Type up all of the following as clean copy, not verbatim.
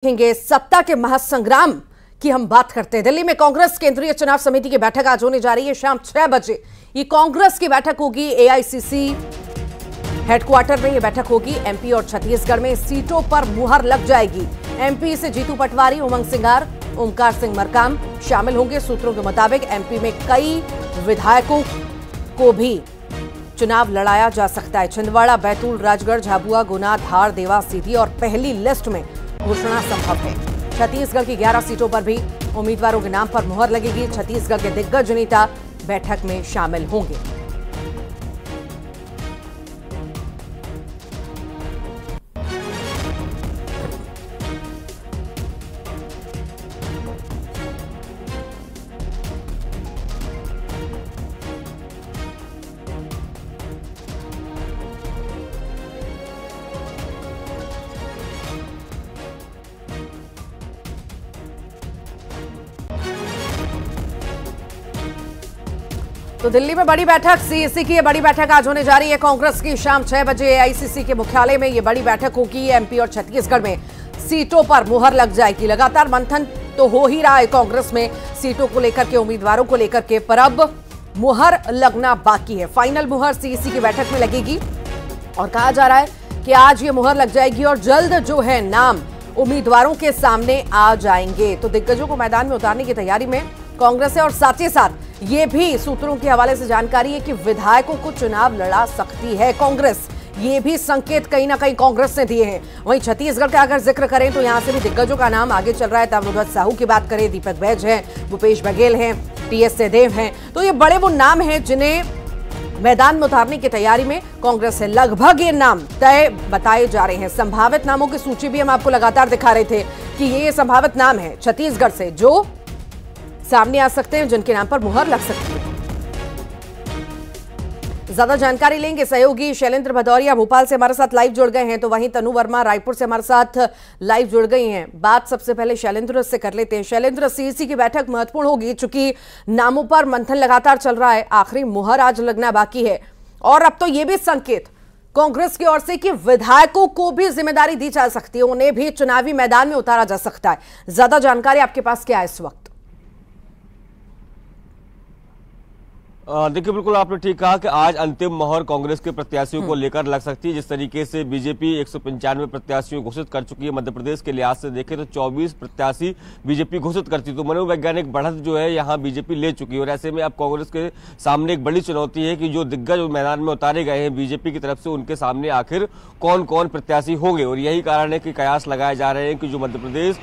देखेंगे सत्ता के महासंग्राम की हम बात करते हैं। दिल्ली में कांग्रेस केंद्रीय चुनाव समिति की बैठक आज होने जा रही है शाम 6 बजे। ये कांग्रेस की बैठक होगी एआईसीसी हेडक्वार्टर में। ये बैठक होगी एमपी और छत्तीसगढ़ में सीटों पर मुहर लग जाएगी। एमपी से जीतू पटवारी, उमंग सिंगार, ओमकार सिंह मरकाम शामिल होंगे। सूत्रों के मुताबिक एमपी में कई विधायकों को भी चुनाव लड़ाया जा सकता है। छिंदवाड़ा, बैतूल, राजगढ़, झाबुआ, गुना, धार, देवास, सीधी और पहली लिस्ट में घोषणा संभव है। छत्तीसगढ़ की 11 सीटों पर भी उम्मीदवारों के नाम पर मुहर लगेगी। छत्तीसगढ़ के दिग्गज नेता बैठक में शामिल होंगे। तो दिल्ली में बड़ी बैठक, सीईसी की ये बड़ी बैठक आज होने जा रही है कांग्रेस की। शाम 6 बजे एआईसीसी के मुख्यालय में ये बड़ी बैठक होगी। एमपी और छत्तीसगढ़ में सीटों पर मुहर लग जाएगी। लगातार मंथन तो हो ही रहा है कांग्रेस में सीटों को लेकर के, उम्मीदवारों को लेकर के, पर अब मुहर लगना बाकी है। फाइनल मुहर सीईसी की बैठक में लगेगी और कहा जा रहा है कि आज ये मुहर लग जाएगी और जल्द जो है नाम उम्मीदवारों के सामने आ जाएंगे। तो दिग्गजों को मैदान में उतारने की तैयारी में कांग्रेस है और साथ ही साथ ये भी सूत्रों के हवाले से जानकारी है कि विधायकों को चुनाव लड़ा सकती है कांग्रेस। ये भी संकेत कहीं ना कहीं कांग्रेस ने दिए हैं। वहीं छत्तीसगढ़ का अगर जिक्र करें तो यहां से भी दिग्गजों का नाम आगे चल रहा है। ताम्रध्वज साहू की बात करें, दीपक बैज हैं, भूपेश बघेल हैं, टीएस सिंहदेव हैं। तो ये बड़े वो नाम हैं जिन्हें मैदान में उतारने की तैयारी में कांग्रेस है। लगभग ये नाम तय बताए जा रहे हैं। संभावित नामों की सूची भी हम आपको लगातार दिखा रहे थे कि ये संभावित नाम है छत्तीसगढ़ से जो सामने आ सकते हैं, जिनके नाम पर मुहर लग सकती है। ज्यादा जानकारी लेंगे सहयोगी शैलेंद्र भदौरिया भोपाल से हमारे साथ लाइव जुड़ गए हैं, तो वहीं तनु वर्मा रायपुर से हमारे साथ लाइव जुड़ गई हैं। बात सबसे पहले शैलेंद्र से कर लेते हैं। शैलेंद्र, सीईसी की बैठक महत्वपूर्ण होगी चूंकि नामों पर मंथन लगातार चल रहा है। आखिरी मुहर आज लगना बाकी है और अब तो ये भी संकेत कांग्रेस की ओर से कि विधायकों को भी जिम्मेदारी दी जा सकती है, उन्हें भी चुनावी मैदान में उतारा जा सकता है। ज्यादा जानकारी आपके पास क्या है इस वक्त? देखिए, बिल्कुल आपने ठीक कहा कि आज अंतिम मोहर कांग्रेस के प्रत्याशियों को लेकर लग सकती है। जिस तरीके से बीजेपी 195 प्रत्याशियों घोषित कर चुकी है, मध्य प्रदेश के लिहाज से देखें तो 24 प्रत्याशी बीजेपी घोषित करती, तो मनोवैज्ञानिक बढ़त जो है यहाँ बीजेपी ले चुकी है। और ऐसे में अब कांग्रेस के सामने एक बड़ी चुनौती है कि जो दिग्गज मैदान में उतारे गए हैं बीजेपी की तरफ से, उनके सामने आखिर कौन कौन प्रत्याशी होंगे। और यही कारण है कि कयास लगाए जा रहे हैं कि जो मध्य प्रदेश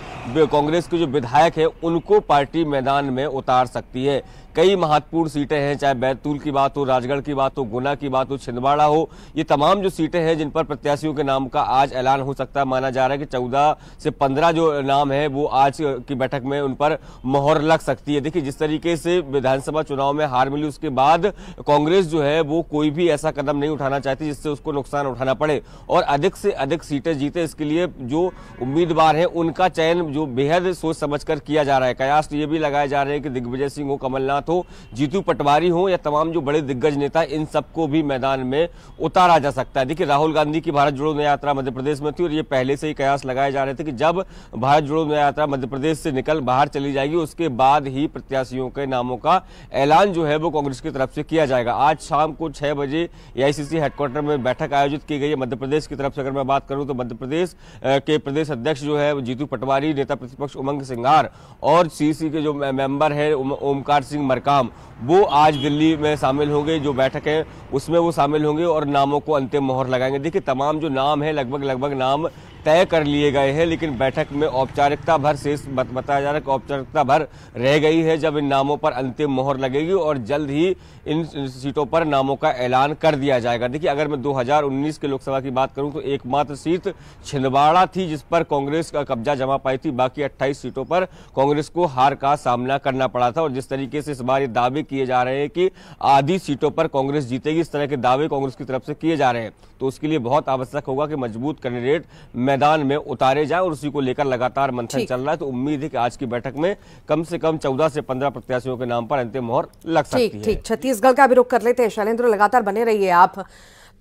कांग्रेस के जो विधायक है उनको पार्टी मैदान में उतार सकती है। कई महत्वपूर्ण सीटें हैं, चाहे बैतूल की बात हो, राजगढ़ की बात हो, गुना की बात हो, छिंदवाड़ा हो, ये तमाम जो सीटें हैं जिन पर प्रत्याशियों के नाम का आज ऐलान हो सकता है। माना जा रहा है कि 14 से 15 जो नाम है वो आज की बैठक में उन पर मोहर लग सकती है। देखिए, जिस तरीके से विधानसभा चुनाव में हार मिली उसके बाद कांग्रेस जो है वो कोई भी ऐसा कदम नहीं उठाना चाहती जिससे उसको नुकसान उठाना पड़े और अधिक से अधिक सीटें जीते। इसके लिए जो उम्मीदवार है उनका चयन जो बेहद सोच समझ कर किया जा रहा है। कयास ये भी लगाए जा रहे हैं कि दिग्विजय सिंह हो, कमलनाथ हो, जीतू पटवारी हो या तमाम जो बड़े दिग्गज नेता, इन सबको भी मैदान में उतारा जा सकता है। देखिए, राहुल गांधी की भारत जोड़ो न्याय यात्रा मध्य प्रदेश में थी और ये पहले से ही कयास लगाए जा रहे थे कि जब भारत जोड़ो न्याय यात्रा मध्य प्रदेश से निकल बाहर चली जाएगी उसके बाद ही प्रत्याशियों के नामों का ऐलान जो है वो कांग्रेस की तरफ से किया जाएगा। आज शाम को 6 बजे एआईसीसी हेडक्वार्टर में बैठक आयोजित की गई है मध्य प्रदेश की तरफ से। अगर मैं बात करूं तो मध्य प्रदेश के प्रदेश अध्यक्ष जो है जीतू पटवारी, नेता प्रतिपक्ष उमंग सिंगार और सीईसी के जो मेंबर है ओमकार सिंह मरकाम, वो आज दिल्ली में शामिल होंगे। जो बैठक है उसमें वो शामिल होंगे और नामों को अंतिम मोहर लगाएंगे। देखिए, तमाम जो नाम है लगभग नाम तय कर लिए गए हैं, लेकिन बैठक में औपचारिकता भर शेष बताया जा रहा है कि औपचारिकता भर रह गई है जब इन नामों पर अंतिम मोहर लगेगी और जल्द ही इन सीटों पर नामों का ऐलान कर दिया जाएगा। देखिए, अगर मैं 2019 के लोकसभा की बात करूं तो एकमात्र सीट छिंदवाड़ा थी जिस पर कांग्रेस का कब्जा जमा पाई थी। बाकी 28 सीटों पर कांग्रेस को हार का सामना करना पड़ा था और जिस तरीके से इस बार ये दावे किए जा रहे हैं कि आधी सीटों पर कांग्रेस जीतेगी, इस तरह के दावे कांग्रेस की तरफ से किए जा रहे हैं, तो उसके लिए बहुत आवश्यक होगा कि मजबूत कैंडिडेट मैदान में उतारे जाए और उसी को लेकर लगातार मंथन चल रहा है। तो उम्मीद है कि आज की बैठक में कम से कम 14 से 15 प्रत्याशियों के नाम पर अंतिम मोहर लग सकती है। ठीक, छत्तीसगढ़ का भी रुख कर लेते हैं। शैलेंद्र, लगातार बने रहिए आप।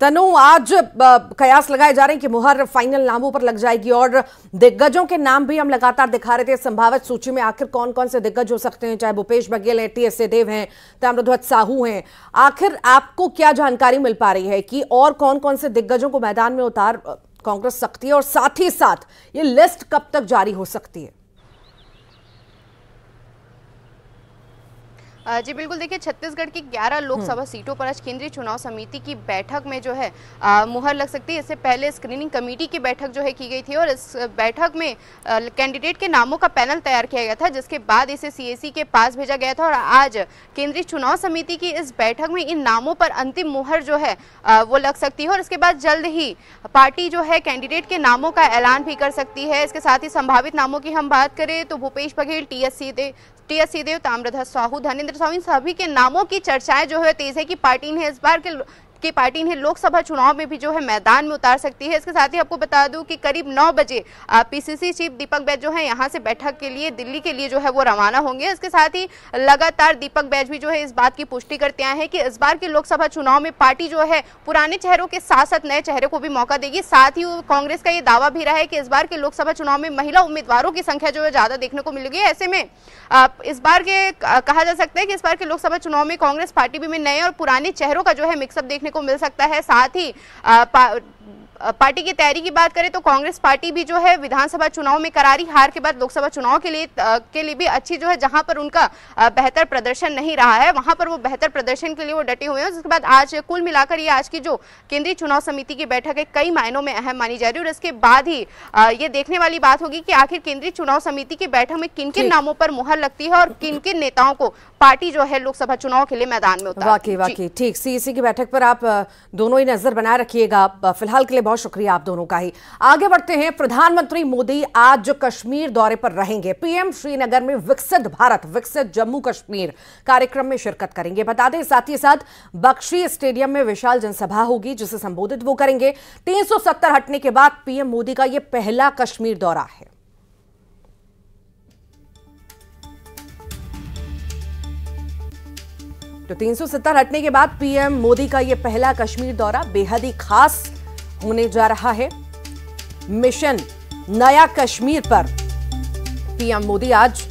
तनु, आज कयास लगाए जा रहे हैं कि मुहर फाइनल नामों पर लग जाएगी और दिग्गजों के नाम भी हम लगातार दिखा रहे थे संभावित सूची में। आखिर कौन कौन से दिग्गज हो सकते हैं, चाहे भूपेश बघेल है, टीएस सिंहदेव हैं, ताम्रध्वज साहू हैं। आखिर आपको क्या जानकारी मिल पा रही है कि और कौन कौन से दिग्गजों को मैदान में उतार कांग्रेस सकती है, और साथ ही साथ ये लिस्ट कब तक जारी हो सकती है? जी बिल्कुल, देखिए छत्तीसगढ़ की 11 लोकसभा सीटों पर आज केंद्रीय चुनाव समिति की बैठक में जो है मुहर लग सकती है। इससे पहले स्क्रीनिंग कमेटी की बैठक जो है की गई थी और इस बैठक में कैंडिडेट के नामों का पैनल तैयार किया गया था, जिसके बाद इसे सीएसी के पास भेजा गया था। और आज केंद्रीय चुनाव समिति की इस बैठक में इन नामों पर अंतिम मुहर जो है वो लग सकती है और इसके बाद जल्द ही पार्टी जो है कैंडिडेट के नामों का ऐलान भी कर सकती है। इसके साथ ही संभावित नामों की हम बात करें तो भूपेश बघेल, टीएस सिंहदेव, ताम्रध्वज साहू, धनेंद्र साहू, इन सभी के नामों की चर्चाएं जो है तेज है कि पार्टी ने इस बार की पार्टी ने लोकसभा चुनाव में भी जो है मैदान में उतार सकती है। इसके साथ ही आपको बता दूं कि करीब 9 बजे पीसीसी चीफ दीपक बैज जो है यहां से बैठक के लिए दिल्ली के लिए जो है वो रवाना होंगे। इसके साथ ही लगातार दीपक बैज भी जो है इस बात की पुष्टि करते आए हैं कि इस बार के लोकसभा चुनाव में पार्टी जो है पुराने चेहरों के साथ साथ नए चेहरे को भी मौका देगी। साथ ही कांग्रेस का ये दावा भी रहा है कि इस बार के लोकसभा चुनाव में महिला उम्मीदवारों की संख्या जो है ज्यादा देखने को मिलेगी। ऐसे में इस बार के कहा जा सकता है कि इस बार के लोकसभा चुनाव में कांग्रेस पार्टी भी में नए और पुराने चेहरों का जो है मिक्सअप देखने को मिल सकता है। साथ ही पार्टी की तैयारी की बात करें तो कांग्रेस पार्टी भी जो है विधानसभा चुनाव में करारी हार के बाद लोकसभा चुनाव के लिए भी अच्छी जो है, जहां पर उनका बेहतर प्रदर्शन नहीं रहा है वहां पर वो बेहतर प्रदर्शन के लिए वो डटे हुए हैं। उसके बाद आज कुल मिलाकर ये आज की जो केंद्रीय चुनाव समिति की बैठक है कई मायनों में अहम मानी जा रही है। और इसके बाद ही ये देखने वाली बात होगी कि आखिर केंद्रीय चुनाव समिति की बैठक में किन किन नामों पर मुहर लगती है और किन किन नेताओं को पार्टी जो है लोकसभा चुनाव के लिए मैदान में उतारती है। वाकई ठीक, सीईसी की बैठक पर आप दोनों ही नजर बनाए रखिएगा। फिलहाल के लिए बहुत शुक्रिया आप दोनों का ही। आगे बढ़ते हैं। प्रधानमंत्री मोदी आज कश्मीर दौरे पर रहेंगे। पीएम श्रीनगर में विकसित भारत विकसित जम्मू कश्मीर कार्यक्रम में शिरकत करेंगे। बता दें साथ ही साथ बख्शी स्टेडियम में विशाल जनसभा होगी जिसे संबोधित वो करेंगे। 370 हटने के बाद पीएम मोदी का यह पहला कश्मीर दौरा है। तो 370 हटने के बाद पीएम मोदी का यह पहला कश्मीर दौरा बेहद ही खास होने जा रहा है। मिशन नया कश्मीर पर पीएम मोदी आज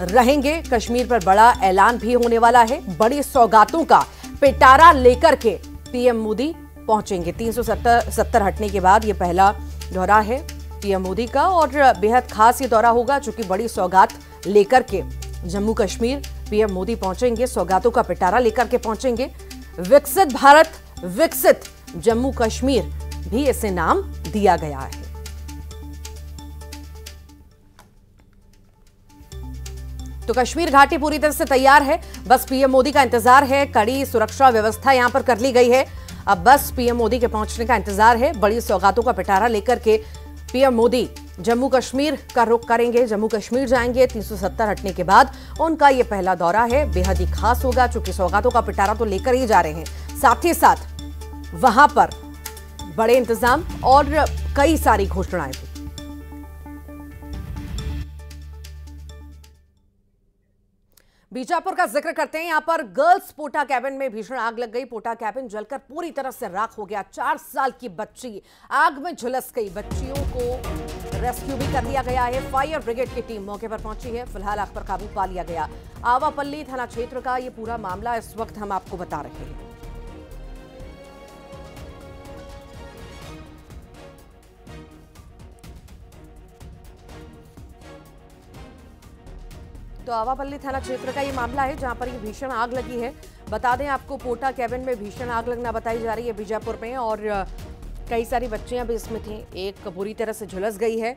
रहेंगे। कश्मीर पर बड़ा ऐलान भी होने वाला है। बड़ी सौगातों का पिटारा लेकर के पीएम मोदी पहुंचेंगे। 370 हटने के बाद यह पहला दौरा है पीएम मोदी का और बेहद खास ये दौरा होगा चूंकि बड़ी सौगात लेकर के जम्मू कश्मीर पीएम मोदी पहुंचेंगे। सौगातों का पिटारा लेकर के पहुंचेंगे। विकसित भारत विकसित जम्मू कश्मीर भी इसे नाम दिया गया है। तो कश्मीर घाटी पूरी तरह से तैयार है, बस पीएम मोदी का इंतजार है। कड़ी सुरक्षा व्यवस्था यहां पर कर ली गई है। अब बस पीएम मोदी के पहुंचने का इंतजार है। बड़ी सौगातों का पिटारा लेकर के पीएम मोदी जम्मू कश्मीर का रुख करेंगे। जम्मू कश्मीर जाएंगे। 370 हटने के बाद उनका यह पहला दौरा है। बेहद ही खास होगा चूंकि सौगातों का पिटारा तो लेकर ही जा रहे हैं, साथ ही साथ वहां पर बड़े इंतजाम और कई सारी घोषणाएं भी। बीजापुर का जिक्र करते हैं। यहां पर गर्ल्स पोटा कैबिन में भीषण आग लग गई। पोटा कैबिन जलकर पूरी तरह से राख हो गया। 4 साल की बच्ची आग में झुलस गई। बच्चियों को रेस्क्यू भी कर लिया गया है। फायर ब्रिगेड की टीम मौके पर पहुंची है। फिलहाल आग पर काबू पा लिया गया। आवापल्ली थाना क्षेत्र का यह पूरा मामला इस वक्त हम आपको बता रहे हैं। तो आवापल्ली थाना क्षेत्र का ये मामला है जहां पर ये भीषण आग लगी है। बता दें आपको पोटा कैबिन में भीषण आग लगना बताई जा रही है बीजापुर में और कई सारी बच्चियां भी इसमें थीं। एक बुरी तरह से झुलस गई है।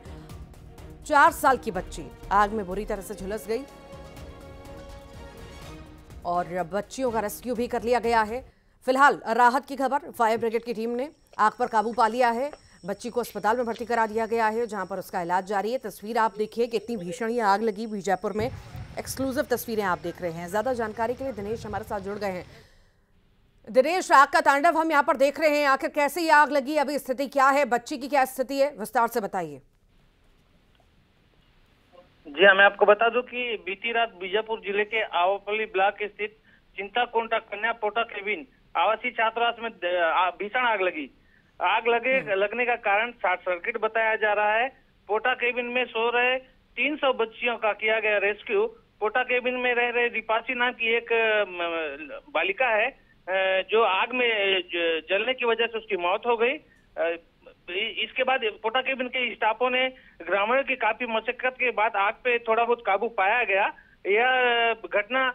4 साल की बच्ची आग में बुरी तरह से झुलस गई और बच्चियों का रेस्क्यू भी कर लिया गया है। फिलहाल राहत की खबर, फायर ब्रिगेड की टीम ने आग पर काबू पा लिया है। बच्ची को अस्पताल में भर्ती करा दिया गया है जहां पर उसका इलाज जारी है। तस्वीर आप देखिए कितनी भीषण ये आग लगी बीजापुर में। एक्सक्लूसिव तस्वीरें आप देख रहे हैं। ज्यादा जानकारी के लिए दिनेश हमारे साथ जुड़ गए हैं। दिनेश, आग का तांडव हम यहाँ पर देख रहे हैं। आखिर कैसे ये आग लगी, अभी स्थिति क्या है, बच्ची की क्या स्थिति है, विस्तार से बताइए। जी हाँ, मैं आपको बता दूं कि बीती रात बीजापुर जिले के आवापल्ली ब्लॉक स्थित चिंताकोंटा कन्या पोटा केबिन आवासीय छात्रावास में भीषण आग लगी। लगने का कारण शॉर्ट सर्किट बताया जा रहा है। पोटा केबिन में सो रहे 300 बच्चियों का किया गया रेस्क्यू। पोटा केबिन में रह रहे दीपाशी नाम की एक बालिका है जो आग में जलने की वजह से उसकी मौत हो गई। इसके बाद पोटा केबिन के स्टाफों ने ग्रामीणों की काफी मशक्कत के बाद आग पे थोड़ा बहुत काबू पाया गया। यह घटना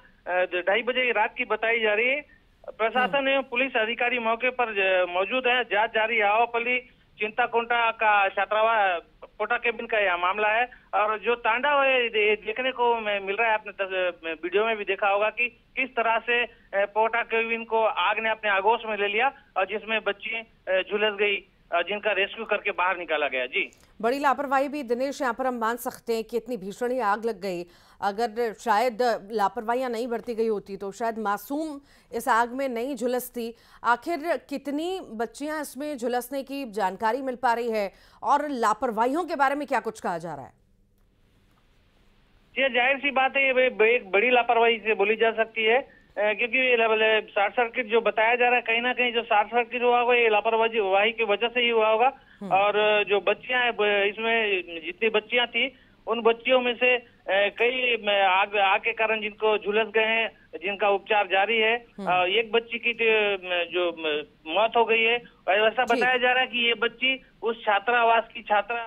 2:30 बजे रात की बताई जा रही है। प्रशासन एवं पुलिस अधिकारी मौके पर मौजूद है। जांच जारी। आवापल्ली चिंताकोंटा का छात्रावास पोटा केबिन का यह मामला है और जो तांडव है देखने को मिल रहा है। आपने वीडियो में भी देखा होगा कि किस तरह से पोटा केबिन को आग ने अपने आगोश में ले लिया और जिसमें बच्ची झुलस गई, जिनका रेस्क्यू करके बाहर निकाला गया। जी, बड़ी लापरवाही भी दिनेश यहाँ पर हम मान सकते हैं कि इतनी भीषण आग लग गई। अगर शायद लापरवाहियां नहीं बरती गई होती तो शायद मासूम इस आग में नहीं झुलसती। आखिर कितनी बच्चियां इसमें झुलसने की जानकारी मिल पा रही है और लापरवाहियों के बारे में क्या कुछ कहा जा रहा है? ये जाहिर सी बात है, ये एक बड़ी लापरवाही से बोली जा सकती है क्योंकि शॉर्ट सर्किट जो बताया जा रहा है, कहीं ना कहीं जो शॉर्ट सर्किट हुआ होगा ये लापरवाही की वजह से ही हुआ होगा। और जो बच्चियां हैं, इसमें जितनी बच्चियां थी उन बच्चियों में से कई आग के कारण जिनको झुलस गए हैं, जिनका उपचार जारी है। एक बच्ची की जो मौत हो गई है। ऐसा बताया जा रहा है कि ये बच्ची उस छात्रावास की छात्रा।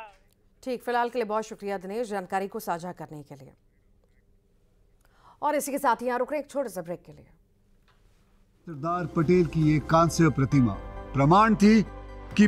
ठीक, फिलहाल के लिए बहुत शुक्रिया दिनेश जानकारी को साझा करने के लिए। और इसी के साथ ही यहाँ रुक रहे एक छोटे से ब्रेक के लिए। सरदार पटेल की ये कांस्य प्रतिमा प्रमाण थी कि